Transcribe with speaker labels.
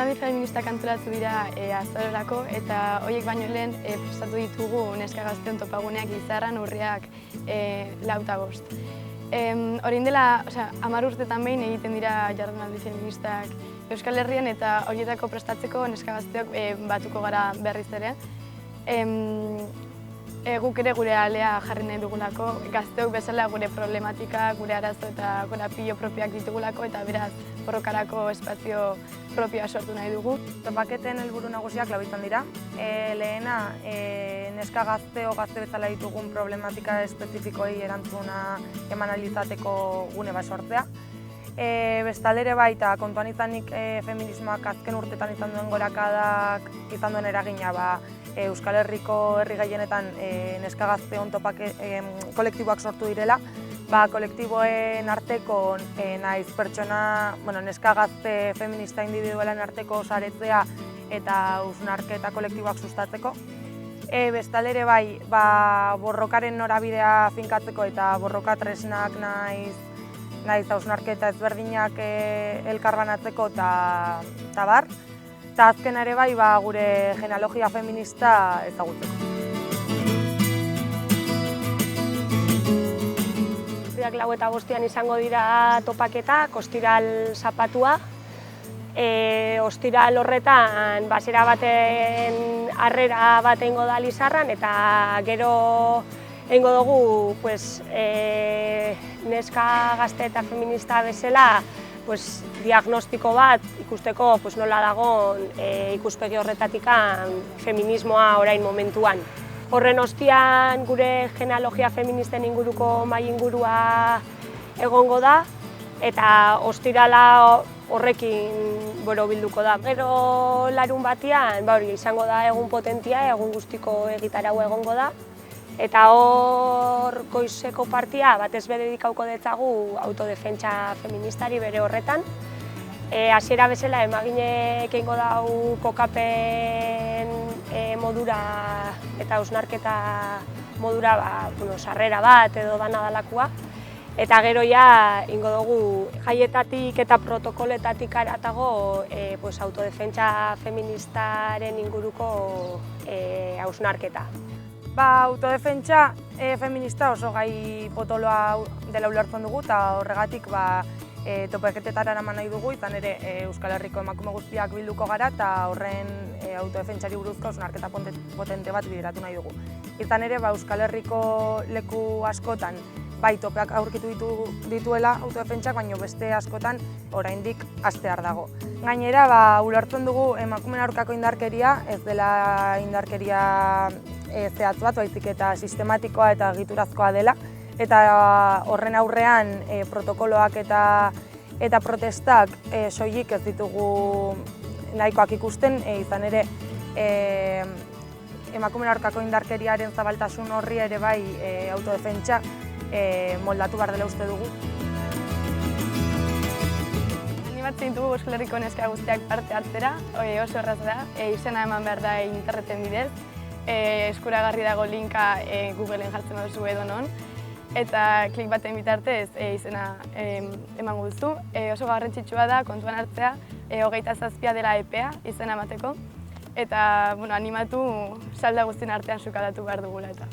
Speaker 1: Jardunaldi feministak antolatu dira azarorako eta horiek baino lehen prestatu ditugu neska gazteon topaguneak Lizarran urriak 4 eta 5. Orain dela 10 urtetan behin egiten dira jardunaldi feministak Euskal Herrian eta horietako prestatzeko neska gazteok batuko gara berriz ere. Guk ere gure alea jarri nahi dugulako, gazteok bezala gure problematika, gure arazo eta korapilo propioak ditugulako eta beraz borrokarako espazio propioa sortu nahi dugu.
Speaker 2: Topaketen helburu nagusiak lau izan dira. Lehena, neska gazte o gazte bezala ditugun problematika espezifikoei erantzuna eman ahal izateko gune bat sortzea. Bestaldere baita, kontuan izanik feminismoak azken urtetan izan duen gorakadak izan duen eragina, Euskal Herriko herri gehienetan neska gazteon kolektiboak sortu direla, kolektiboen arteko naiz pertsona, neska gazte feminista individualen arteko saretzea eta hausnarketa kolektiboak sustatzeko. Bestalere bai, borrokaren norabidea finkatzeko eta borroka tresnak naiz hausnarketa ezberdinak elkarbanatzeko eta bar. Eta azken ere bai, gure genealogia feminista ezagutzeko.
Speaker 3: Urriak 4 eta 5 izango dira topaketak, ostiral zapatua. Ostiral horretan basera baten harrera bat egingo da Lizarran eta gero egingo dugu neska gazte eta feminista bezala diagnostiko bat ikusteko nola dagoen ikuspegi horretatik feminismoa orain momentuan. Horren ostian gure genealogia feministen inguruko mahai ingurua egongo da eta ostirala horrekin bilduko da. Gero larun batean izango da egun potentia, egun guztiko egitaragua egongo da. Eta hor goizeko partia batez bere dedikauko detzagu autodefentsa feministari bere horretan. Hasiera bezala emaginek egingo dau kokapen modura eta hausnarketa modura sarrera bat edo dana dalakoa. Eta gero ja ingo dugu jaietatik eta protokoletatik haratago autodefentsa feministaren inguruko hausnarketa.
Speaker 2: Autodefentsa feminista oso gai potoloa dela ulertzen dugu eta horregatik topaketetara eraman nahi dugu, izan ere Euskal Herriko emakume guztiak bilduko gara eta horren autodefentsari buruzko hausnarketa potente bat bideratu nahi dugu. Izan ere Euskal Herriko leku askotan topeak aurkitu dituela autodefentsak, baina beste askotan oraindik hastear dago. Gainera, ulertzen dugu emakumeen aurkako indarkeria ez dela indarkeria zehatz bat, baizik eta sistematikoa eta egiturazkoa dela, eta horren aurrean protokoloak eta protestak soilik ez ditugu nahikoak ikusten, izan ere emakumeen aurkako indarkeriaren zabaltasun horri ere bai autodefentsa moldatu behar dela uste dugu.
Speaker 1: Animatzen ditugu Euskal Herriko neska guztiak parte hartzera, oso erraza da, izena eman behar da interneten bidez, eskuragarri dago linka Googleen jartzen baduzu edonon, eta klik baten bitartez izena emango duzu. Oso garrantzitsua da kontuan hartzea 27 dela epea izena emateko, eta animatu salda guztien artean sukaldatu behar dugula eta.